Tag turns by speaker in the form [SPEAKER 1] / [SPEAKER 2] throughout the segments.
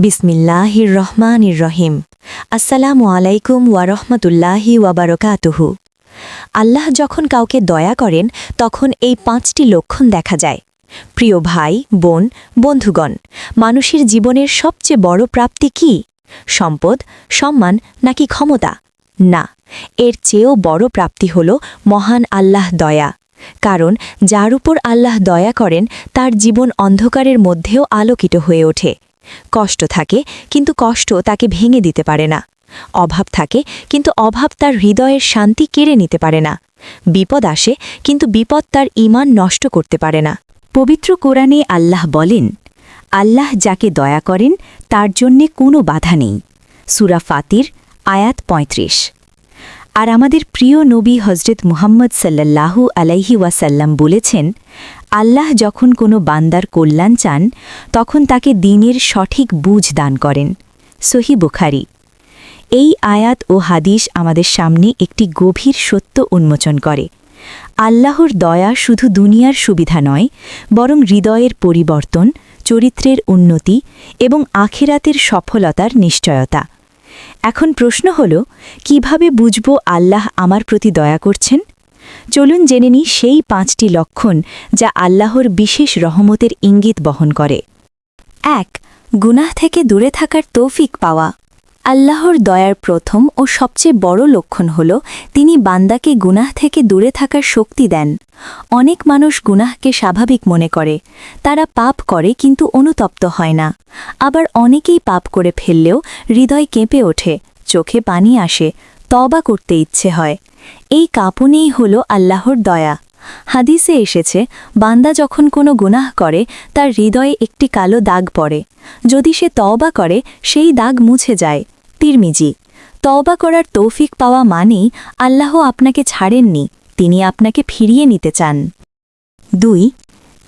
[SPEAKER 1] বিসমিল্লাহির রহমানির রহিম। আসসালামু আলাইকুম ওয়ারহমতুল্লাহি ওয়াবারকাতুহু। আল্লাহ যখন কাউকে দয়া করেন তখন এই 5টি লক্ষণ দেখা যায়। প্রিয় ভাই, বোন, বন্ধুগণ, মানুষের জীবনের সবচেয়ে বড় প্রাপ্তি কি? সম্পদ, সম্মান নাকি ক্ষমতা? না, এর চেয়েও বড় প্রাপ্তি হল মহান আল্লাহ দয়া। কারণ যার উপর আল্লাহ দয়া করেন তার জীবন অন্ধকারের মধ্যেও আলোকিত হয়ে ওঠে। কষ্ট থাকে কিন্তু কষ্ট তাকে ভেঙে দিতে পারে না। অভাব থাকে কিন্তু অভাব তার হৃদয়ের শান্তি কেড়ে নিতে পারে না। বিপদ আসে কিন্তু বিপদ তার ঈমান নষ্ট করতে পারে না। পবিত্র কোরআনে আল্লাহ বলেন, আল্লাহ যাকে দয়া করেন তার জন্যে কোনো বাধা নেই। সূরা ফাতির আয়াত ৩৫। আর আমাদের প্রিয় নবী হজরত মুহাম্মদ সাল্লাল্লাহু আলাইহি ওয়াসাল্লাম বলেছেন, আল্লাহ যখন কোনো বান্দার কল্যাণ চান তখন তাকে দ্বীনের সঠিক বুঝ দান করেন। সহিহ বুখারী। এই আয়াত ও হাদিস আমাদের সামনে একটি গভীর সত্য উন্মোচন করে। আল্লাহর দয়া শুধু দুনিয়ার সুবিধা নয়, বরং হৃদয়ের পরিবর্তন, চরিত্রের উন্নতি এবং আখিরাতের সফলতার নিশ্চয়তা। এখন প্রশ্ন হল, কিভাবে বুঝব আল্লাহ আমার প্রতি দয়া করছেন? চলুন জেনে নিই সেই 5টি লক্ষণ যা আল্লাহর বিশেষ রহমতের ইঙ্গিত বহন করে। ১. গুনাহ থেকে দূরে থাকার তৌফিক পাওয়া। আল্লাহর দয়ার প্রথম ও সবচেয়ে বড় লক্ষণ হল তিনি বান্দাকে গুনাহ থেকে দূরে থাকার শক্তি দেন। অনেক মানুষ গুনাহকে স্বাভাবিক মনে করে, তারা পাপ করে কিন্তু অনুতপ্ত হয় না। আবার অনেকেই পাপ করে ফেললেও হৃদয় কেঁপে ওঠে, চোখে পানি আসে, তওবা করতে ইচ্ছে হয়। এই কাঁপুনিই হল আল্লাহর দয়া। হাদিসে এসেছে, বান্দা যখন কোনো গুনাহ করে তার হৃদয়ে একটি কালো দাগ পড়ে। যদি সে তওবা করে সেই দাগ মুছে যায়। তিরমিজি। তওবা করার তৌফিক পাওয়া মানেই আল্লাহ আপনাকে ছাড়েননি, তিনি আপনাকে ফিরিয়ে নিতে চান। 2.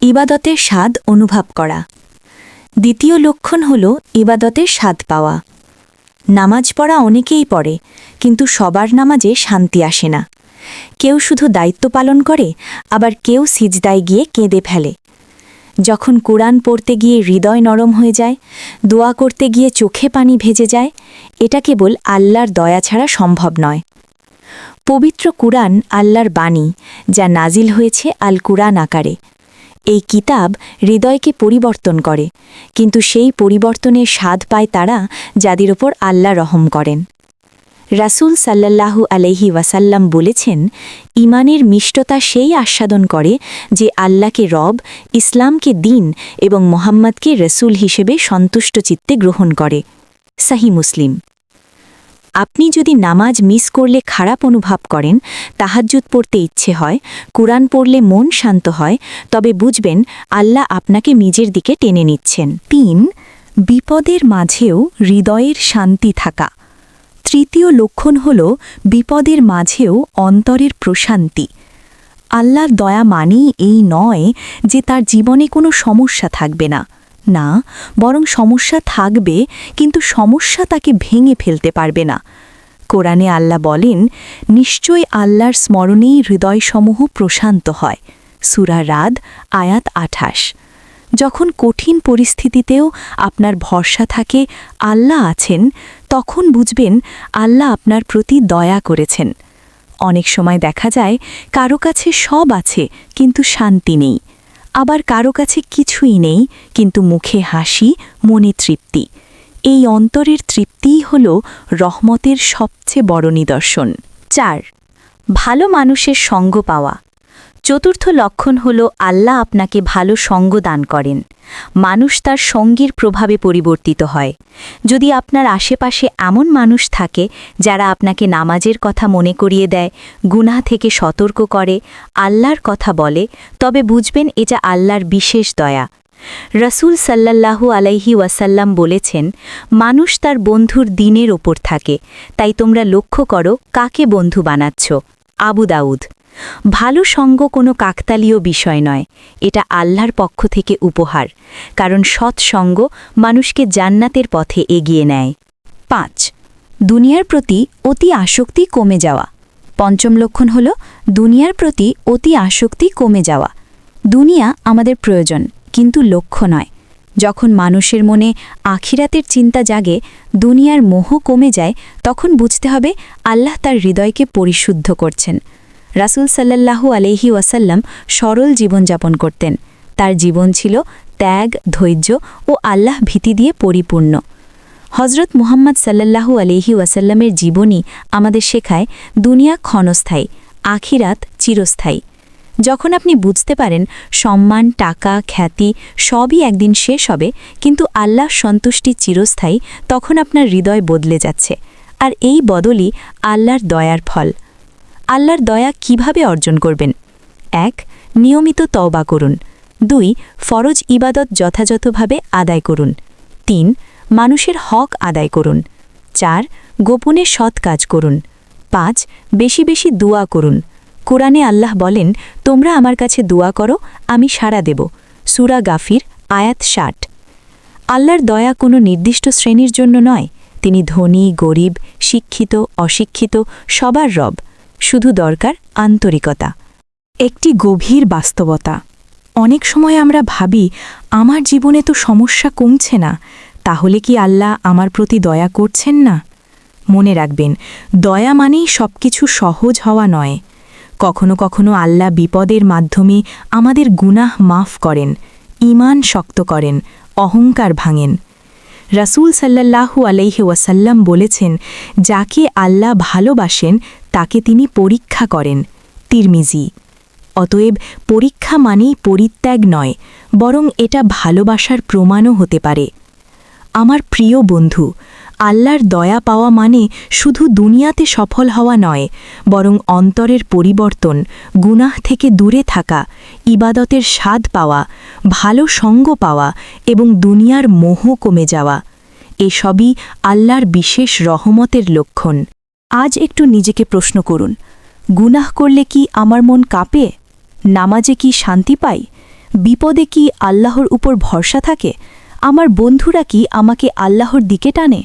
[SPEAKER 1] ইবাদতের স্বাদ অনুভব করা। দ্বিতীয় লক্ষণ হল ইবাদতের স্বাদ পাওয়া। নামাজ পড়া অনেকেই পড়ে, কিন্তু সবার নামাজে শান্তি আসে না। কেউ শুধু দায়িত্ব পালন করে, আবার কেউ সিজদায় গিয়ে কেঁদে ফেলে। যখন কোরআন পড়তে গিয়ে হৃদয় নরম হয়ে যায়, দোয়া করতে গিয়ে চোখে পানি ভেজে যায়, এটা কেবল আল্লাহর দয়া ছাড়া সম্ভব নয়। পবিত্র কুরআন আল্লাহর বাণী, যা নাজিল হয়েছে আল কুরআন আকারে। এই কিতাব হৃদয়কে পরিবর্তন করে, কিন্তু সেই পরিবর্তনের স্বাদ পায় তারা যাদের ওপর আল্লাহ রহম করেন। রাসূল সাল্লাল্লাহু আলাইহি ওয়াসাল্লাম বলেছেন, ঈমানের মিষ্টতা সেই আস্বাদন করে যে আল্লাহকে রব, ইসলামকে দ্বীন এবং মুহাম্মদকে রসুল হিসেবে সন্তুষ্ট চিত্তে গ্রহণ করে। সহিহ মুসলিম। আপনি যদি নামাজ মিস করলে খারাপ অনুভব করেন, তাহাজ্জুদ পড়তে ইচ্ছে হয়, কুরআন পড়লে মন শান্ত হয়, তবে বুঝবেন আল্লাহ আপনাকে নিজের দিকে টেনে নিচ্ছেন। 3. বিপদের মাঝেও হৃদয়ের শান্তি থাকা। তৃতীয় লক্ষণ হল বিপদের মাঝেও অন্তরের প্রশান্তি। আল্লাহর দয়া মানেই এই নয় যে তার জীবনে কোনো সমস্যা থাকবে না। না, বরং সমস্যা থাকবে, কিন্তু সমস্যা তাকে ভেঙে ফেলতে পারবে না। কোরআনে আল্লাহ বলেন, নিশ্চয়ই আল্লাহর স্মরণেই হৃদয়সমূহ প্রশান্ত হয়। সূরা রাদ আয়াত 28। যখন কঠিন পরিস্থিতিতেও আপনার ভরসা থাকে আল্লাহ আছেন, তখন বুঝবেন আল্লাহ আপনার প্রতি দয়া করেছেন। অনেক সময় দেখা যায় কারো কাছে সব আছে কিন্তু শান্তি নেই, আবার কারো কাছে কিছুই নেই কিন্তু মুখে হাসি, মনে তৃপ্তি। এই অন্তরের তৃপ্তিই হল রহমতের সবচেয়ে বড় নিদর্শন। 4. ভালো মানুষের সঙ্গ পাওয়া। চতুর্থ লক্ষণ হল আল্লাহ আপনাকে ভালো সঙ্গ দান করেন। মানুষ তার সঙ্গীর প্রভাবে পরিবর্তিত হয়। যদি আপনার আশেপাশে এমন মানুষ থাকে যারা আপনাকে নামাজের কথা মনে করিয়ে দেয়, গুনাহ থেকে সতর্ক করে, আল্লাহর কথা বলে, তবে বুঝবেন এটা আল্লাহর বিশেষ দয়া। রাসূল সাল্লাল্লাহু আলাইহি ওয়াসাল্লাম বলেছেন, মানুষ তার বন্ধুর দ্বীনের ওপর থাকে, তাই তোমরা লক্ষ্য করো কাকে বন্ধু বানাচ্ছ। আবু দাউদ। ভালো সঙ্গ কোনো কাকতালীয় বিষয় নয়, এটা আল্লাহর পক্ষ থেকে উপহার, কারণ সৎসঙ্গ মানুষকে জান্নাতের পথে এগিয়ে নেয়। 5. দুনিয়ার প্রতি অতি আসক্তি কমে যাওয়া। পঞ্চম লক্ষণ হল দুনিয়ার প্রতি অতি আসক্তি কমে যাওয়া। দুনিয়া আমাদের প্রয়োজন, কিন্তু লক্ষ্য নয়। যখন মানুষের মনে আখিরাতের চিন্তা জাগে, দুনিয়ার মোহ কমে যায়, তখন বুঝতে হবে আল্লাহ তার হৃদয়কে পরিশুদ্ধ করছেন। রাসূল সাল্লাল্লাহু আলাইহি ওয়াসাল্লাম সরল জীবনযাপন করতেন। তার জীবন ছিল ত্যাগ, ধৈর্য ও আল্লাহ ভীতি দিয়ে পরিপূর্ণ। হজরত মুহাম্মদ সাল্লাল্লাহু আলাইহি ওয়াসাল্লামের জীবনী আমাদের শেখায় দুনিয়া ক্ষণস্থায়ী, আখিরাত চিরস্থায়ী। যখন আপনি বুঝতে পারেন সম্মান, টাকা, খ্যাতি সবই একদিন শেষ হবে, কিন্তু আল্লাহ সন্তুষ্টি চিরস্থায়ী, তখন আপনার হৃদয় বদলে যাচ্ছে। আর এই বদলই আল্লাহর দয়ার ফল। আল্লাহর দয়া কিভাবে অর্জন করবেন? ১. নিয়মিত তওবা করুন। ২. ফরজ ইবাদত যথাযথভাবে আদায় করুন। ৩. মানুষের হক আদায় করুন। ৪. গোপনে সৎ কাজ করুন। ৫. বেশি বেশি দোয়া করুন। কোরআনে আল্লাহ বলেন, তোমরা আমার কাছে দোয়া করো, আমি সাড়া দেব। সূরা গাফির আয়াত ৬০। আল্লাহর দয়া কোনো নির্দিষ্ট শ্রেণীর জন্য নয়। তিনি ধনী, গরিব, শিক্ষিত, অশিক্ষিত সবার রব। শুধু দরকার আন্তরিকতা। একটি গভীর বাস্তবতা। অনেক সময় আমরা ভাবি, আমার জীবনে তো সমস্যা কমছে না, তাহলে কি আল্লাহ আমার প্রতি দয়া করছেন না? মনে রাখবেন, দয়া মানেই সবকিছু সহজ হওয়া নয়। কখনো কখনো আল্লাহ বিপদের মাধ্যমে আমাদের গুনাহ মাফ করেন, ঈমান শক্ত করেন, অহংকার ভাঙেন। রাসূল সাল্লাল্লাহু আলাইহি ওয়াসাল্লাম বলেছেন, যাকে আল্লাহ ভালোবাসেন তাকে তিনি পরীক্ষা করেন। তিরমিজি। অতএব পরীক্ষা মানেই পরিত্যাগ নয়, বরং এটা ভালোবাসার প্রমাণও হতে পারে। আমার প্রিয় বন্ধু, আল্লাহর দয়া পাওয়া মানে শুধু দুনিয়াতে সফল হওয়া নয়, বরং অন্তরের পরিবর্তন, গুনাহ থেকে দূরে থাকা, ইবাদতের স্বাদ পাওয়া, ভালো সঙ্গ পাওয়া এবং দুনিয়ার মোহ কমে যাওয়া। এসবই আল্লাহর বিশেষ রহমতের লক্ষণ। আজ একটু নিজেকে প্রশ্ন করুন, গুনাহ করলে কি আমার মন কাঁপে? নামাজে কি শান্তি পাই? বিপদে কি আল্লাহর উপর ভরসা থাকে? আমার বন্ধুরা কি আমাকে আল্লাহর দিকে টানে?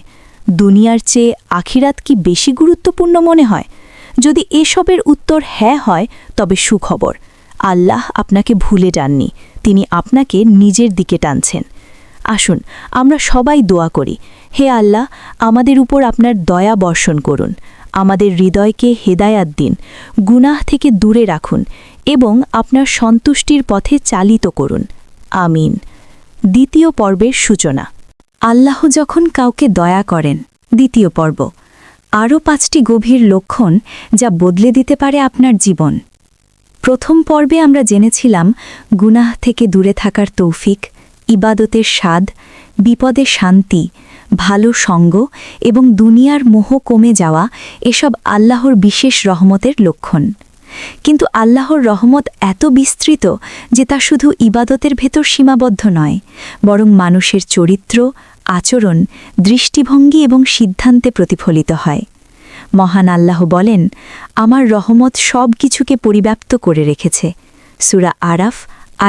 [SPEAKER 1] দুনিয়ার চেয়ে আখিরাত কি বেশি গুরুত্বপূর্ণ মনে হয়? যদি এসবের উত্তর হ্যাঁ হয়, তবে সুখবর, আল্লাহ আপনাকে ভুলে যাননি, তিনি আপনাকে নিজের দিকে টানছেন। আসুন আমরা সবাই দোয়া করি, হে আল্লাহ, আমাদের উপর আপনার দয়া বর্ষণ করুন, আমাদের হৃদয়কে হেদায়াত দিন, গুনাহ থেকে দূরে রাখুন এবং আপনার সন্তুষ্টির পথে চালিত করুন। আমিন। দ্বিতীয় পর্বের সূচনা। আল্লাহ যখন কাউকে দয়া করেন। দ্বিতীয় পর্ব। আরও ৫টি গভীর লক্ষণ যা বদলে দিতে পারে আপনার জীবন। প্রথম পর্বে আমরা জেনেছিলাম গুনাহ থেকে দূরে থাকার তৌফিক, ইবাদতের স্বাদ, বিপদে শান্তি, ভালো সঙ্গ এবং দুনিয়ার মোহ কমে যাওয়া, এসব আল্লাহর বিশেষ রহমতের লক্ষণ। কিন্তু আল্লাহর রহমত এত বিস্তৃত যে তা শুধু ইবাদতের ভেতর সীমাবদ্ধ নয়, বরং মানুষের চরিত্র, আচরণ, দৃষ্টিভঙ্গি এবং সিদ্ধান্তে প্রতিফলিত হয়। মহান আল্লাহ বলেন, আমার রহমত সব কিছুকে পরিব্যাপ্ত করে রেখেছে। সূরা আরাফ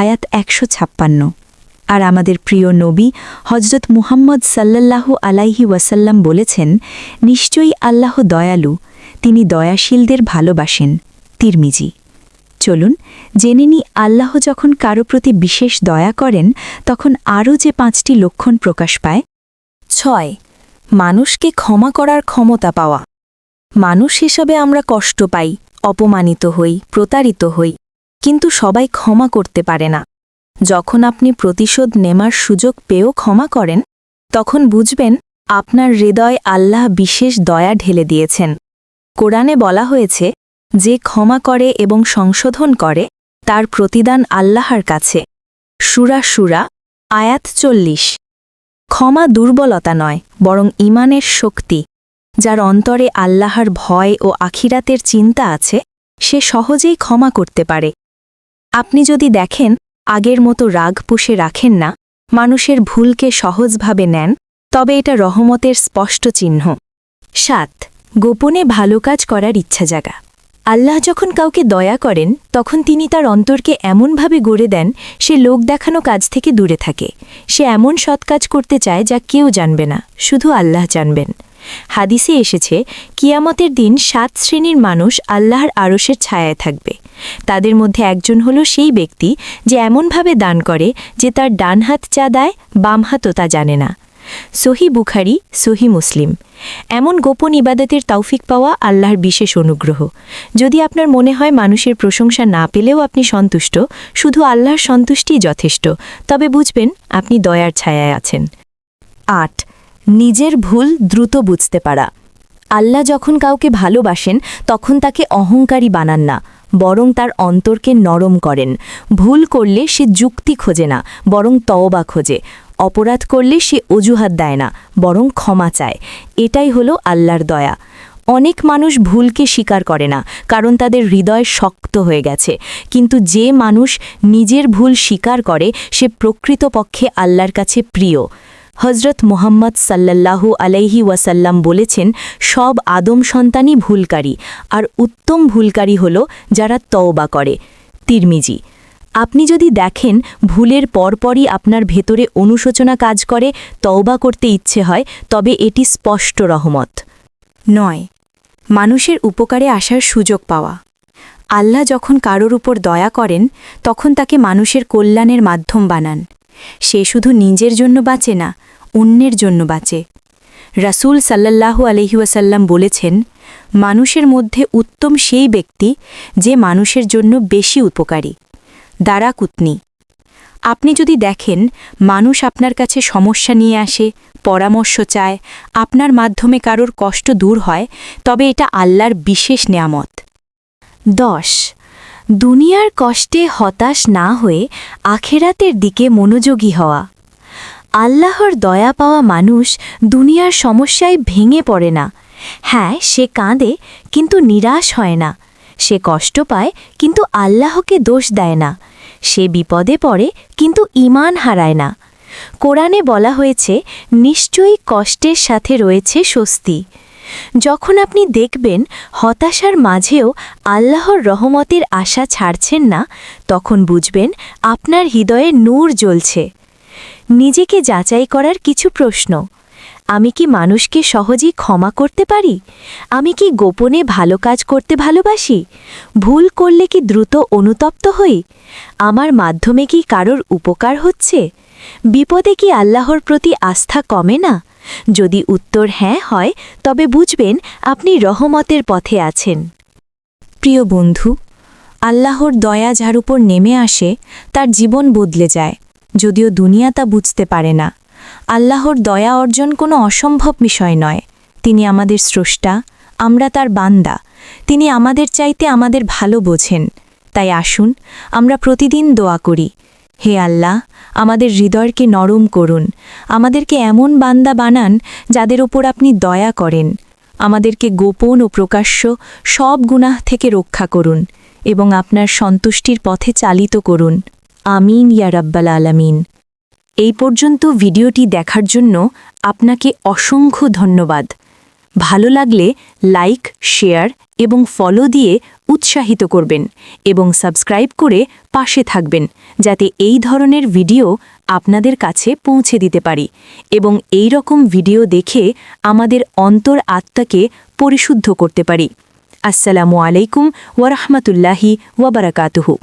[SPEAKER 1] আয়াত ১৫৬। আর আমাদের প্রিয় নবী হজরত মুহাম্মদ সাল্লাল্লাহু আলাইহি ওয়াসাল্লাম বলেছেন, নিশ্চয়ই আল্লাহ দয়ালু, তিনি দয়াশীলদের ভালোবাসেন। তিরমিজি। চলুন জেনে নিই, আল্লাহ যখন কারো প্রতি বিশেষ দয়া করেন তখন আরও যে ৫টি লক্ষণ প্রকাশ পায়। ৬. মানুষকে ক্ষমা করার ক্ষমতা পাওয়া। মানুষ হিসাবে আমরা কষ্ট পাই, অপমানিত হই, প্রতারিত হই, কিন্তু সবাই ক্ষমা করতে পারে না। যখন আপনি প্রতিশোধ নেমার সুযোগ পেয়েও ক্ষমা করেন, তখন বুঝবেন আপনার হৃদয় আল্লাহ বিশেষ দয়া ঢেলে দিয়েছেন। কোরআনে বলা হয়েছে, যে ক্ষমা করে এবং সংশোধন করে তার প্রতিদান আল্লাহর কাছে। সূরা আয়াত ৪০। ক্ষমা দুর্বলতা নয়, বরং ঈমানের শক্তি। যার অন্তরে আল্লাহর ভয় ও আখিরাতের চিন্তা আছে, সে সহজেই ক্ষমা করতে পারে। আপনি যদি দেখেন আগের মতো রাগ পুষে রাখেন না, মানুষের ভুলকে সহজভাবে নেন, তবে এটা রহমতের স্পষ্ট চিহ্ন। ৭. গোপনে ভালো কাজ করার ইচ্ছা জাগা। আল্লাহ যখন কাউকে দয়া করেন, তখন তিনি তার অন্তরকে এমনভাবে গড়ে দেন, সে লোক দেখানো কাজ থেকে দূরে থাকে। সে এমন সৎ কাজ করতে চায় যা কেউ জানবে না, শুধু আল্লাহ জানবেন। হাদিসে এসেছে, কিয়ামতের দিন 7 শ্রেণীর মানুষ আল্লাহর আরশের ছায়ায় থাকবে। তাদের মধ্যে একজন হলো সেই ব্যক্তি যে এমনভাবে দান করে যে তার ডান হাত যা দেয় বাম হাতও তা জানে না। সহি বুখারী, সহি মুসলিম। এমন গোপন ইবাদতের তৌফিক পাওয়া আল্লাহর বিশেষ অনুগ্রহ। যদি আপনার মনে হয় মানুষের প্রশংসা না পেলেও আপনি সন্তুষ্ট, শুধু আল্লাহর সন্তুষ্টিই যথেষ্ট, তবে বুঝবেন আপনি দয়ার ছায়ায় আছেন। 8. নিজের ভুল দ্রুত বুঝতে পারা। আল্লাহ যখন কাউকে ভালোবাসেন তখন তাকে অহংকারী বানান না, বরং তার অন্তরকে নরম করেন। ভুল করলে সে যুক্তি খোঁজে না, বরং তওবা খোঁজে। অপরাধ করলে সে অজুহাত দেয় না, বরং ক্ষমা চায়। এটাই হলো আল্লাহর দয়া। অনেক মানুষ ভুলকে স্বীকার করে না, কারণ তাদের হৃদয় শক্ত হয়ে গেছে। কিন্তু যে মানুষ নিজের ভুল স্বীকার করে সে প্রকৃতপক্ষে আল্লাহর কাছে প্রিয়। হজরত মুহাম্মদ সাল্লাল্লাহু আলাইহি ওয়াসাল্লাম বলেছেন, সব আদম সন্তানই ভুলকারী, আর উত্তম ভুলকারী হল যারা তওবা করে। তিরমিজি। আপনি যদি দেখেন ভুলের পরপরই আপনার ভেতরে অনুশোচনা কাজ করে, তওবা করতে ইচ্ছে হয়, তবে এটি স্পষ্ট রহমত। 9. মানুষের উপকারে আসার সুযোগ পাওয়া। আল্লাহ যখন কারোর উপর দয়া করেন তখন তাকে মানুষের কল্যাণের মাধ্যম বানান। সে শুধু নিজের জন্য বাঁচে না, অন্যের জন্য বাঁচে। রাসূল সাল্লাল্লাহু আলাইহি ওয়াসাল্লাম বলেছেন, মানুষের মধ্যে উত্তম সেই ব্যক্তি যে মানুষের জন্য বেশি উপকারী। দারাকুতনি। আপনি যদি দেখেন মানুষ আপনার কাছে সমস্যা নিয়ে আসে, পরামর্শ চায়, আপনার মাধ্যমে কারোর কষ্ট দূর হয়, তবে এটা আল্লাহর বিশেষ নেয়ামত। 10. দুনিয়ার কষ্টে হতাশ না হয়ে আখেরাতের দিকে মনোযোগী হওয়া। আল্লাহর দয়া পাওয়া মানুষ দুনিয়ার সমস্যায় ভেঙে পড়ে না। হ্যাঁ, সে কাঁদে, কিন্তু নিরাশ হয় না। সে কষ্ট পায়, কিন্তু আল্লাহকে দোষ দেয় না। সে বিপদে পড়ে, কিন্তু ঈমান হারায় না। কোরআনে বলা হয়েছে, নিশ্চয়ই কষ্টের সাথে রয়েছে স্বস্তি। যখন আপনি দেখবেন হতাশার মাঝেও আল্লাহর রহমতের আশা ছাড়ছেন না, তখন বুঝবেন আপনার হৃদয়ে নূর জ্বলছে। নিজেকে যাচাই করার কিছু প্রশ্ন। আমি কি মানুষকে সহজেই ক্ষমা করতে পারি? আমি কি গোপনে ভালো কাজ করতে ভালোবাসি? ভুল করলে কি দ্রুত অনুতপ্ত হই? আমার মাধ্যমে কি কারোর উপকার হচ্ছে? বিপদে কি আল্লাহর প্রতি আস্থা কমে না? যদি উত্তর হ্যাঁ হয়, তবে বুঝবেন আপনি রহমতের পথে আছেন। প্রিয় বন্ধু, আল্লাহর দয়া যার উপর নেমে আসে তার জীবন বদলে যায়, যদিও দুনিয়া তা বুঝতে পারে না। আল্লাহর দয়া অর্জন কোনো অসম্ভব বিষয় নয়। তিনি আমাদের স্রষ্টা, আমরা তার বান্দা। তিনি আমাদের চাইতে আমাদের ভালো বোঝেন। তাই আসুন আমরা প্রতিদিন দোয়া করি, হে আল্লাহ, আমাদের হৃদয়কে নরম করুন। আমাদেরকে এমন বান্দা বানান যাদের ওপর আপনি দয়া করেন। আমাদেরকে গোপন ও প্রকাশ্য সব গুনাহ থেকে রক্ষা করুন এবং আপনার সন্তুষ্টির পথে চালিত করুন। আমিন ইয়া রাব্বাল আলামিন। এই পর্যন্ত ভিডিওটি দেখার জন্য আপনাকে অসংখ্য ধন্যবাদ। ভালো লাগলে লাইক, শেয়ার এবং ফলো দিয়ে উৎসাহিত করবেন এবং সাবস্ক্রাইব করে পাশে থাকবেন, যাতে এই ধরনের ভিডিও আপনাদের কাছে পৌঁছে দিতে পারি এবং এই রকম ভিডিও দেখে আমাদের অন্তর আত্মাকে পরিশুদ্ধ করতে পারি। আসসালামু আলাইকুম ওয়া রাহমাতুল্লাহি ওয়া বারাকাতুহু।